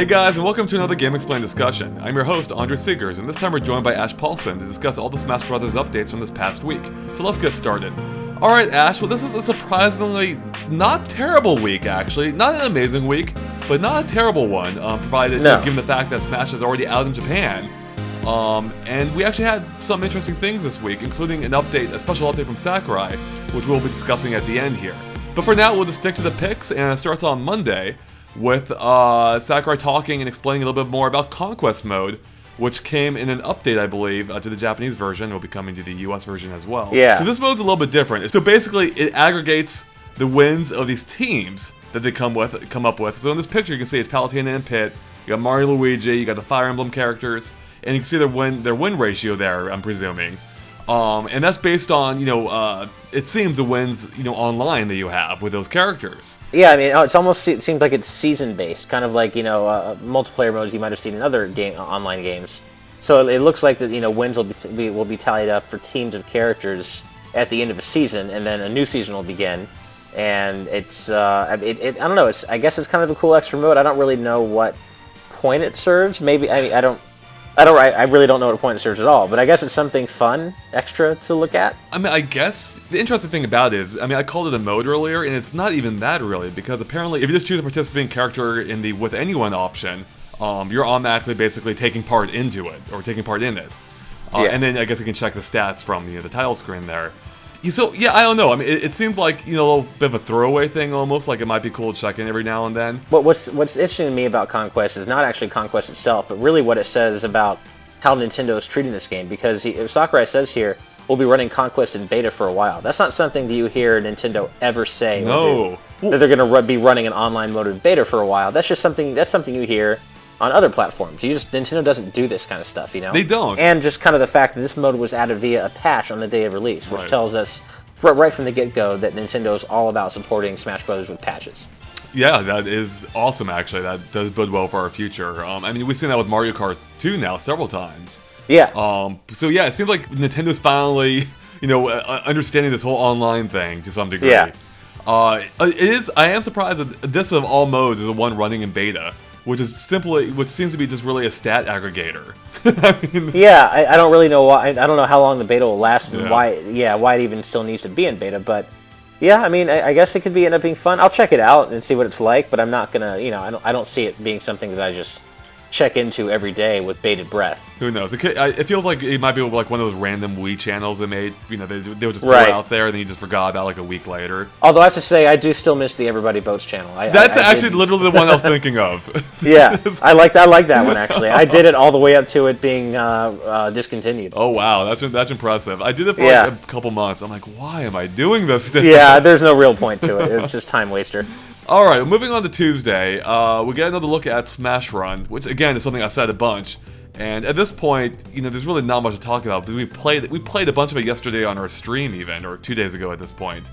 Hey guys, and welcome to another Game Explained discussion. I'm your host, Andre Seegers, and this time we're joined by Ash Paulson to discuss all the Smash Bros. Updates from this past week. So let's get started. Alright Ash, well this is a surprisingly not terrible week actually. Not an amazing week, but not a terrible one, provided given the fact that Smash is already out in Japan. And we actually had some interesting things this week, including an update, a special update from Sakurai, which we'll be discussing at the end here. But for now, we'll just stick to the picks, and it starts on Monday with Sakurai talking and explaining a little bit more about Conquest mode, which came in an update, I believe, to the Japanese version. It will be coming to the US version as well. Yeah. So this mode's a little bit different. So basically, it aggregates the wins of these teams that they come up with. So in this picture, you can see it's Palutena and Pit. You got Mario, Luigi. You got the Fire Emblem characters, and you can see their win ratio there. I'm presuming. And that's based on, it seems the wins, online that you have with those characters. Yeah, I mean, it seems like it's season-based, kind of like, multiplayer modes you might have seen in other online games. So it looks like that, wins will be tallied up for teams of characters at the end of a season, and then a new season will begin. And it's, I don't know, I guess it's kind of a cool extra mode. I don't really know what point it serves. Maybe, I really don't know what point it serves at all, but I guess it's something fun, extra to look at. I mean, I guess the interesting thing about it is, I called it a mode earlier, and it's not even that really, because apparently if you just choose a participating character in the with anyone option, you're automatically basically taking part into it, or taking part in it. And then I guess you can check the stats from the title screen there. So, yeah, I don't know. I mean, it seems like, a little bit of a throwaway thing almost, like it might be cool to check in every now and then. But what's interesting to me about Conquest is not actually Conquest itself, but really what it says about how Nintendo is treating this game, because Sakurai says here, we'll be running Conquest in beta for a while. That's not something that you hear Nintendo ever say. No. That they're going to be running an online mode in beta for a while. That's something you hear on other platforms. Nintendo doesn't do this kind of stuff, They don't. And just kind of the fact that this mode was added via a patch on the day of release, which tells us right from the get-go that Nintendo is all about supporting Smash Bros. With patches. Yeah, that is awesome, actually. That does bode well for our future. We've seen that with Mario Kart 2 now several times. Yeah. So yeah, it seems like Nintendo's finally, understanding this whole online thing to some degree. Yeah. I am surprised that this of all modes is the one running in beta, which seems to be just really a stat aggregator. I don't really know why. I don't know how long the beta will last and why it even still needs to be in beta. But yeah, I guess it could end up being fun. I'll check it out and see what it's like. But I'm not gonna, I don't see it being something that I just check into every day with bated breath. Who knows? It feels like it might be like one of those random Wii channels they made. They would just throw it out there, and then you just forgot about like a week later. Although I have to say, I do still miss the Everybody Votes channel. That's actually literally the one I was thinking of. Yeah, I like that one actually. I did it all the way up to it being discontinued. Oh wow, that's impressive. I did it for like a couple months. I'm like, why am I doing this? Yeah, there's no real point to it. It's just time waster. Alright, moving on to Tuesday, we get another look at Smash Run, which again is something I said a bunch. And at this point, there's really not much to talk about, but we played a bunch of it yesterday on our stream even, or 2 days ago at this point.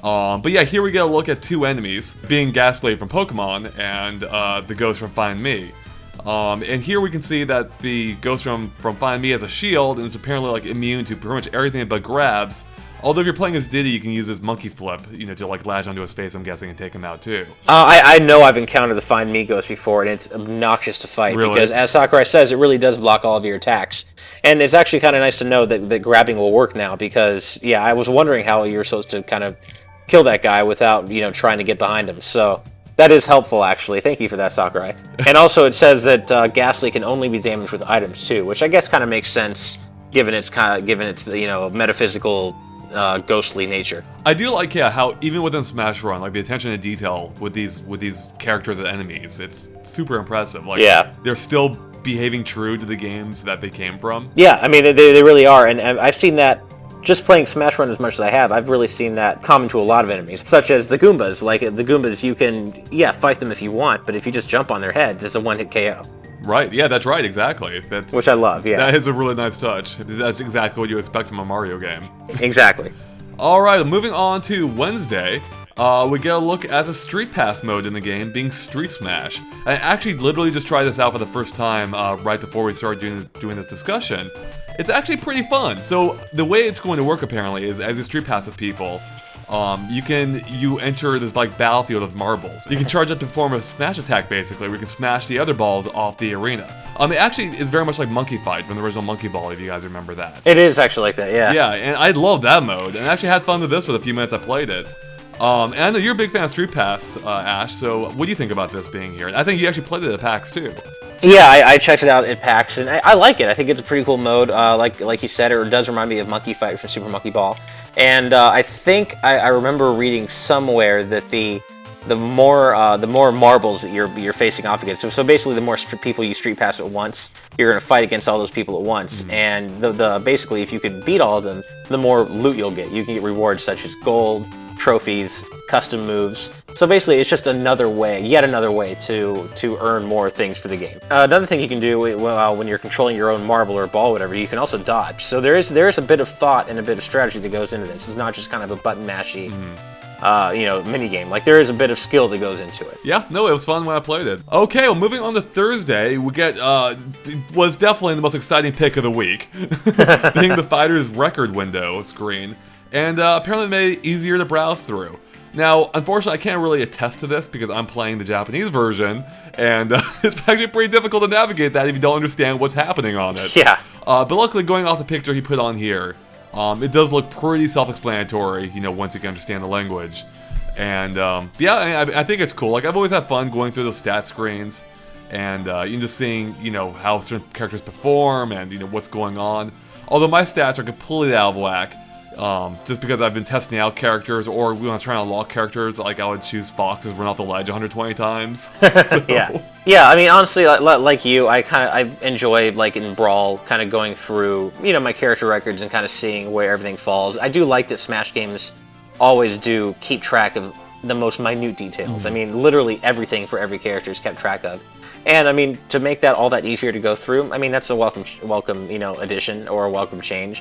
But yeah, here we get a look at two enemies, being Ghastly from Pokemon and the Ghost from Find Me. And here we can see that the Ghost from Find Me has a shield, and it's apparently like immune to pretty much everything but grabs. Although if you're playing as Diddy, you can use his monkey flip, to like latch onto his face, I'm guessing, and take him out too. I know I've encountered the Find Me Ghost before, and it's obnoxious to fight. Really? Because as Sakurai says, it really does block all of your attacks. And it's actually kind of nice to know that grabbing will work now, because, yeah, I was wondering how you're supposed to kind of kill that guy without, trying to get behind him. So that is helpful, actually. Thank you for that, Sakurai. And also it says that Ghastly can only be damaged with items too, which I guess kind of makes sense given its metaphysical ghostly nature. I do like how even within Smash Run, like the attention to detail with these characters and enemies, it's super impressive. Like they're still behaving true to the games that they came from. Yeah, they really are, and I've seen that just playing Smash Run as much as I have. I've really seen that common to a lot of enemies, such as the Goombas. Like the Goombas, you can fight them if you want, but if you just jump on their heads, it's a one-hit KO. Right, yeah, that's right, exactly. Which I love, yeah. That is a really nice touch. That's exactly what you expect from a Mario game. Exactly. Alright, moving on to Wednesday, we get a look at the Street Pass mode in the game, being Street Smash. I actually literally just tried this out for the first time right before we started doing this discussion. It's actually pretty fun. So the way it's going to work apparently is as you Street Pass with people, you enter this like battlefield of marbles. You can charge up to form a smash attack basically, where you can smash the other balls off the arena. It actually is very much like Monkey Fight from the original Monkey Ball, if you guys remember that. It is actually like that, yeah. Yeah, and I love that mode, and I actually had fun with this for the few minutes I played it. And I know you're a big fan of Street Pass, Ash, so what do you think about this being here? I think you actually played it at PAX too. Yeah, I checked it out at PAX, and I like it. I think it's a pretty cool mode. Like you said, it does remind me of Monkey Fight from Super Monkey Ball. And I think I remember reading somewhere that the more marbles that you're facing off against. So basically, the more people you street pass at once, you're going to fight against all those people at once. And basically, if you can beat all of them, the more loot you'll get. You can get rewards such as gold, trophies, custom moves. So basically, it's just yet another way to earn more things for the game. Another thing you can do when you're controlling your own marble or ball, whatever, you can also dodge. So there is a bit of thought and a bit of strategy that goes into this. It's not just kind of a button mashy, mini game. Like, there is a bit of skill that goes into it. Yeah, no, it was fun when I played it. Okay, well, moving on to Thursday, we get was definitely the most exciting pick of the week, being the fighter's record window screen, and apparently made it easier to browse through. Now, unfortunately, I can't really attest to this because I'm playing the Japanese version, and it's actually pretty difficult to navigate that if you don't understand what's happening on it. Yeah. But luckily, going off the picture he put on here, it does look pretty self-explanatory, once you can understand the language. And, yeah, I think it's cool. Like, I've always had fun going through those stat screens, and you just seeing, how certain characters perform and, what's going on. Although my stats are completely out of whack. Just because I've been testing out characters, or when I was trying to unlock characters, like I would choose Fox's run off the ledge 120 times. So. Yeah. I mean, honestly, like you, I enjoy, like in Brawl, kind of going through, my character records and kind of seeing where everything falls. I do like that Smash games always do keep track of the most minute details. I mean, literally everything for every character is kept track of. And I mean, to make that all that easier to go through, I mean, that's a welcome, addition or a welcome change.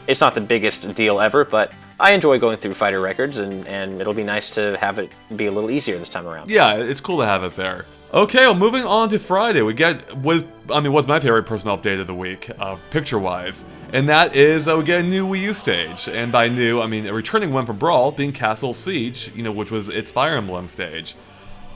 It's not the biggest deal ever, but I enjoy going through fighter records, and it'll be nice to have it be a little easier this time around. Yeah, it's cool to have it there. Okay, well, moving on to Friday, we get what's my favorite personal update of the week, picture-wise, and that is we get a new Wii U stage, and by new, I mean a returning one from Brawl, being Castle Siege, which was its Fire Emblem stage.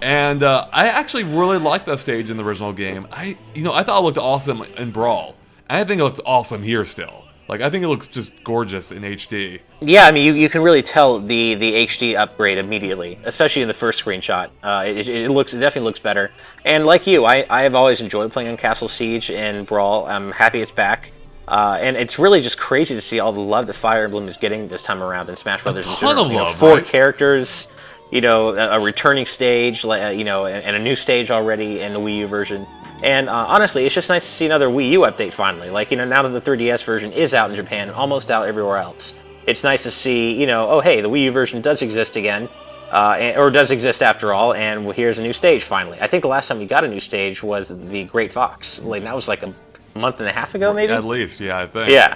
And I actually really liked that stage in the original game. I thought it looked awesome in Brawl. And I think it looks awesome here still. Like, I think it looks just gorgeous in HD. Yeah, I mean, you can really tell the HD upgrade immediately, especially in the first screenshot. It definitely looks better. And like you, I have always enjoyed playing on Castle Siege and Brawl. I'm happy it's back. And it's really just crazy to see all the love that Fire Emblem is getting this time around in Smash Brothers. A ton of love, 4 right? characters. A returning stage, and a new stage already in the Wii U version. And honestly, it's just nice to see another Wii U update finally. Like, now that the 3DS version is out in Japan, almost out everywhere else. It's nice to see, oh hey, the Wii U version does exist again, or does exist after all, and here's a new stage finally. I think the last time we got a new stage was the Great Fox. Like, that was like a month and a half ago, maybe? At least, yeah, I think. Yeah.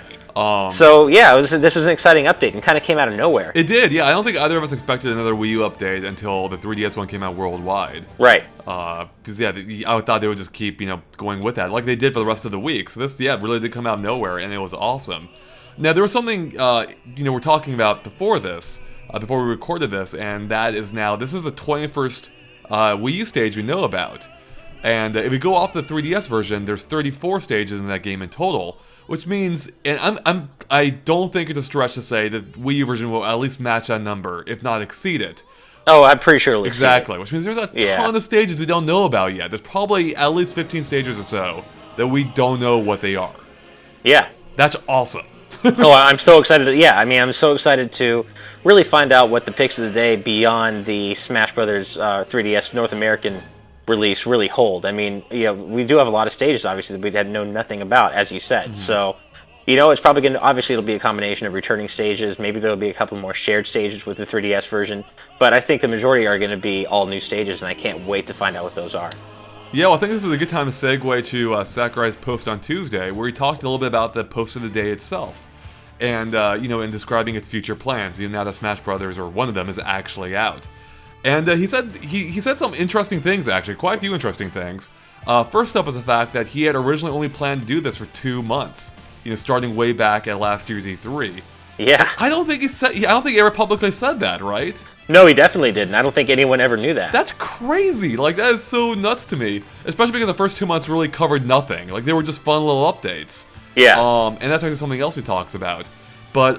So yeah, this was an exciting update and kind of came out of nowhere. It did, yeah. I don't think either of us expected another Wii U update until the 3DS one came out worldwide. Right. Because I thought they would just keep going with that like they did for the rest of the week. So this really did come out of nowhere, and it was awesome. Now there was something we're talking about before this, before we recorded this, and that is this is the 21st Wii U stage we know about. And if we go off the 3DS version, there's 34 stages in that game in total, which means, and I don't think it's a stretch to say that Wii U version will at least match that number, if not exceed it. Oh, I'm pretty sure it'll exceed it. Exactly, which means there's a ton of stages we don't know about yet. There's probably at least 15 stages or so that we don't know what they are. Yeah. That's awesome. Oh, I'm so excited. I'm so excited to really find out what the picks of the day beyond the Smash Brothers 3DS North American release really hold. I mean, we do have a lot of stages, obviously, that we had known nothing about, as you said. So, it's probably going to, obviously, it'll be a combination of returning stages. Maybe there'll be a couple more shared stages with the 3DS version. But I think the majority are going to be all new stages, and I can't wait to find out what those are. Yeah, well, I think this is a good time to segue to Sakurai's post on Tuesday, where he talked a little bit about the post of the day itself. And, in describing its future plans, now that Smash Brothers, or one of them, is actually out. And he said some interesting things, actually, quite a few interesting things. First up is the fact that he had originally only planned to do this for 2 months, starting way back at last year's E3. Yeah. I don't think I don't think he ever publicly said that, right? No, he definitely didn't. I don't think anyone ever knew that. That's crazy. Like, that is so nuts to me. Especially because the first 2 months really covered nothing. Like, they were just fun little updates. Yeah. And that's actually something else he talks about. But,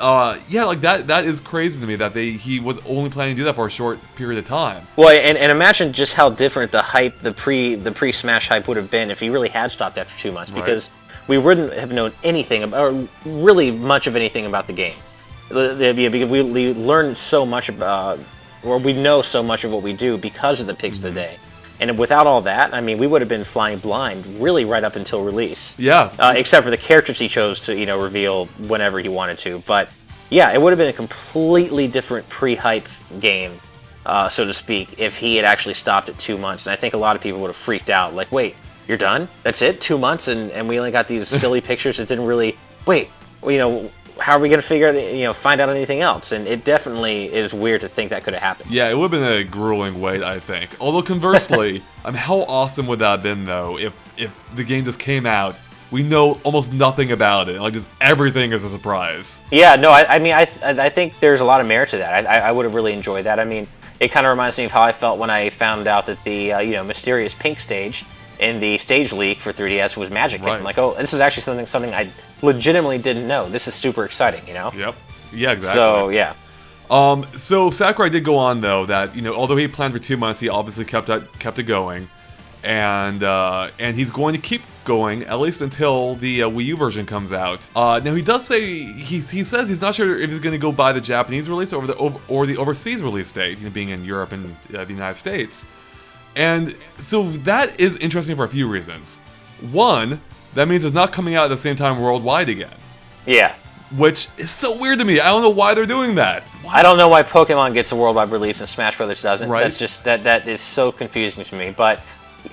yeah, like, that is crazy to me that he was only planning to do that for a short period of time. Well, and imagine just how different the hype, the pre-Smash hype would have been if he really had stopped after 2 months, because we wouldn't have known anything about, or really much of anything about the game. Because we learned so much about, or we know so much of what we do because of the picks of the day. And without all that, I mean, we would have been flying blind really right up until release. Yeah. Except for the characters he chose to, reveal whenever he wanted to. But yeah, it would have been a completely different pre-hype game, so to speak, if he had actually stopped at 2 months. And I think a lot of people would have freaked out. Like, wait, you're done? That's it? 2 months? And we only got these silly pictures that didn't really... Wait, how are we going to figure out, find out anything else? And it definitely is weird to think that could have happened. Yeah, it would have been a grueling wait, I think. Although conversely, how awesome would that have been, though, if the game just came out, we know almost nothing about it, like just everything is a surprise. Yeah, no, I think there's a lot of merit to that. I would have really enjoyed that. I mean, it kind of reminds me of how I felt when I found out that the mysterious pink stage in the stage leak for 3DS was Magic Kingdom. Like, oh, this is actually something I legitimately didn't know. This is super exciting, Yep. Yeah, exactly. So, yeah. So Sakurai did go on, though, that, although he planned for 2 months, he obviously kept it going. And he's going to keep going, at least until the Wii U version comes out. Now, he does say, he says he's not sure if he's going to go by the Japanese release or the overseas release date, being in Europe and the United States. And so that is interesting for a few reasons. One, that means it's not coming out at the same time worldwide again. Yeah. Which is so weird to me. I don't know why they're doing that. Why? I don't know why Pokemon gets a worldwide release and Smash Brothers doesn't. Right. That's just that is so confusing to me. But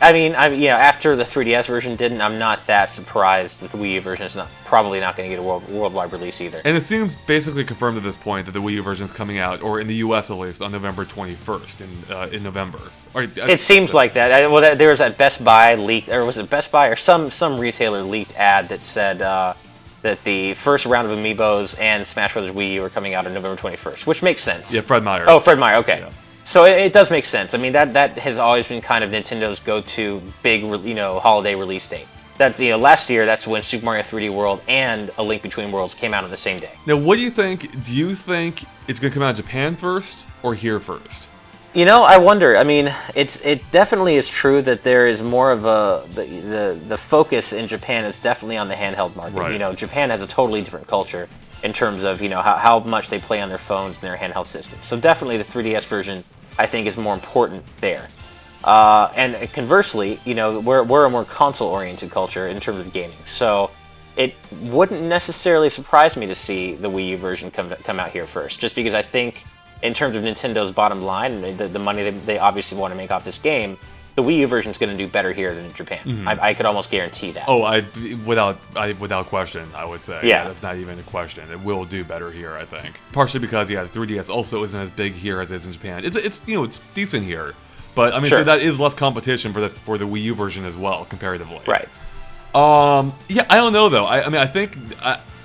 I mean, after the 3DS version didn't, I'm not that surprised that the Wii U version is probably not going to get a worldwide release either. And it seems basically confirmed at this point that the Wii U version is coming out, or in the US at least, on November 21st in November. It seems like that. Well, there was that Best Buy leaked, or was it Best Buy or some retailer leaked ad that said that the first round of Amiibos and Smash Brothers Wii U are coming out on November 21st, which makes sense. Yeah, Fred Meyer. Oh, Fred Meyer. Okay. Yeah. So it does make sense. I mean, that has always been kind of Nintendo's go-to big, holiday release date. That's, last year, that's when Super Mario 3D World and A Link Between Worlds came out on the same day. Now, what do you think? Do you think it's going to come out in Japan first or here first? I wonder. I mean, it definitely is true that there is more of the focus in Japan is definitely on the handheld market. Right. Japan has a totally different culture in terms of, how much they play on their phones and their handheld systems. So definitely the 3DS version, I think, is more important there. And conversely, we're a more console-oriented culture in terms of gaming. So it wouldn't necessarily surprise me to see the Wii U version come out here first, just because I think in terms of Nintendo's bottom line and the money they obviously want to make off this game, the Wii U version is going to do better here than in Japan. Mm-hmm. I could almost guarantee that. Oh, without question, I would say. Yeah, that's not even a question. It will do better here, I think. Partially because the 3DS also isn't as big here as it is in Japan. It's decent here, but I mean, sure. So that is less competition for the Wii U version as well, comparatively. Right. Yeah, I don't know though. I think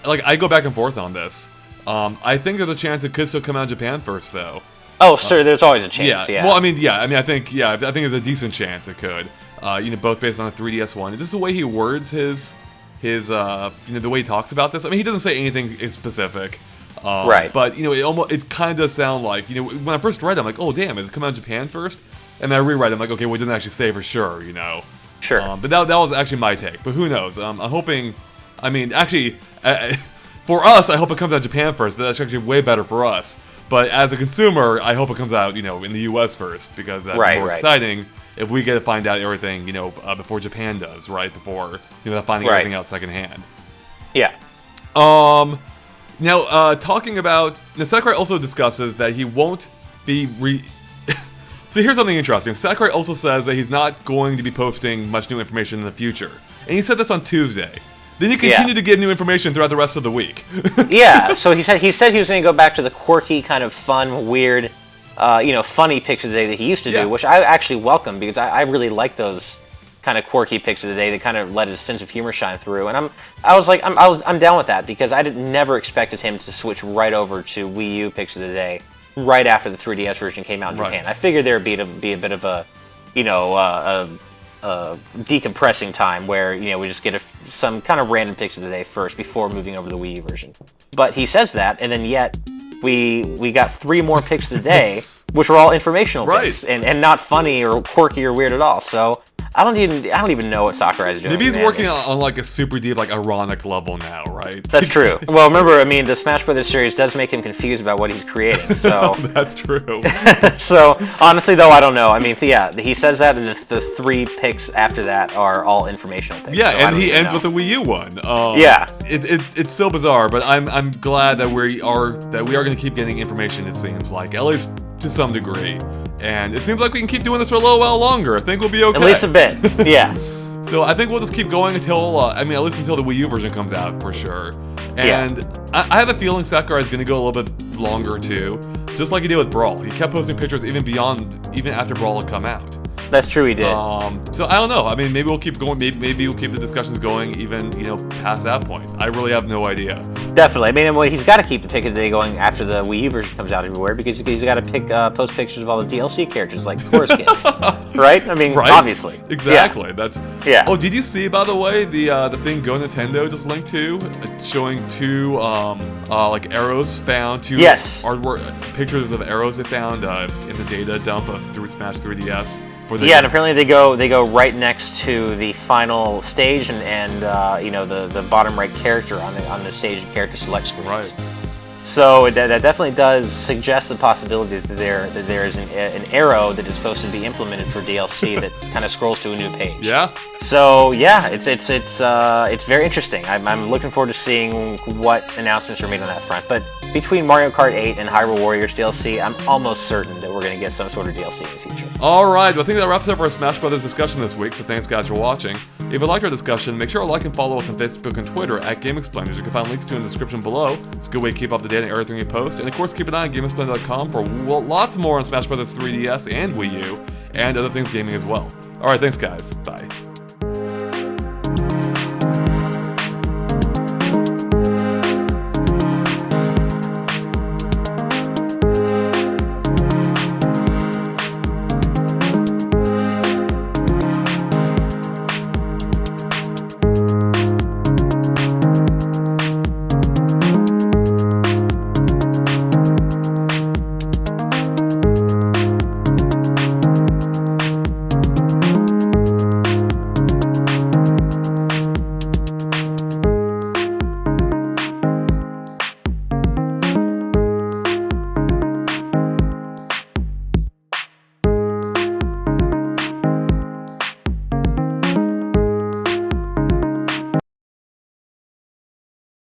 I go back and forth on this. I think there's a chance it could still come out in Japan first, though. Oh, sure. There's always a chance. Yeah. Well, I think there's a decent chance it could. Both based on the 3DS one. Just the way he words his the way he talks about this. I mean, he doesn't say anything specific. Right. But it kind of does sound like when I first read it, I'm like, oh damn, is it come out in Japan first? And then I rewrite it, I'm like, okay, well, it doesn't actually say for sure, Sure. But that was actually my take. But who knows? I'm hoping. I mean, actually. For us, I hope it comes out in Japan first, but that's actually way better for us. But as a consumer, I hope it comes out, in the US first, because that's more exciting if we get to find out everything, before Japan does, right? Before, finding everything out secondhand. Yeah. Now, talking about... Now, Sakurai also discusses that he won't be So here's something interesting. Sakurai also says that he's not going to be posting much new information in the future. And he said this on Tuesday. Then he continued to give new information throughout the rest of the week. Yeah, so he said he was going to go back to the quirky, kind of fun, weird, funny picture of the day that he used to do, which I actually welcome because I really like those kind of quirky picks of the day that kind of let his sense of humor shine through. And I'm down with that because I never expected him to switch right over to Wii U picks of the day right after the 3DS version came out in Japan. I figured there would be a bit of a, decompressing time where we just get some kind of random picks of the day first before moving over to the Wii U version. But he says that, and then yet we got 3 more picks of the day, which were all informational picks and not funny or quirky or weird at all. So I don't even know what Sakurai is doing. Maybe he's working on like a super deep, like ironic level now, right? That's true. Well, remember, the Smash Brothers series does make him confused about what he's creating. So that's true. So honestly, though, I don't know. He says that, and the 3 picks after that are all informational picks. Yeah, so and he ends with the Wii U one. Yeah, it's so bizarre, but I'm glad that we are going to keep getting information. It seems like, at least to some degree. And it seems like we can keep doing this for a little while longer. I think we'll be okay. At least a bit, yeah. So I think we'll just keep going until, at least until the Wii U version comes out, for sure. And I have a feeling Sakurai is going to go a little bit longer, too. Just like he did with Brawl. He kept posting pictures even after Brawl had come out. That's true, he did. So I don't know. Maybe we'll keep going. Maybe we'll keep the discussions going even, past that point. I really have no idea. Definitely. He's got to keep the pick of the day going after the Wii U version comes out everywhere because he's got to post pictures of all the DLC characters like the chorus kids, right? Right? Obviously. Exactly. Yeah. Oh, did you see, by the way, the thing Go Nintendo just linked to, showing 2 like arrows found, 2 artwork pictures of arrows they found in the data dump through Smash 3DS. And apparently they go right next to the final stage and the bottom right character on the stage and character select screens. Right. So that definitely does suggest the possibility that there is an arrow that is supposed to be implemented for DLC that kind of scrolls to a new page. Yeah. So yeah, it's very interesting. I'm looking forward to seeing what announcements are made on that front. But between Mario Kart 8 and Hyrule Warriors DLC, I'm almost certain that we're going to get some sort of DLC in the future. Alright, well I think that wraps up our Smash Brothers discussion this week, so thanks guys for watching. If you liked our discussion, make sure to like and follow us on Facebook and Twitter at GameExplainers. You can find links to in the description below. It's a good way to keep up to date on everything we post. And of course, keep an eye on GameExplainer.com for lots more on Smash Brothers 3DS and Wii U, and other things gaming as well. Alright, thanks guys. Bye.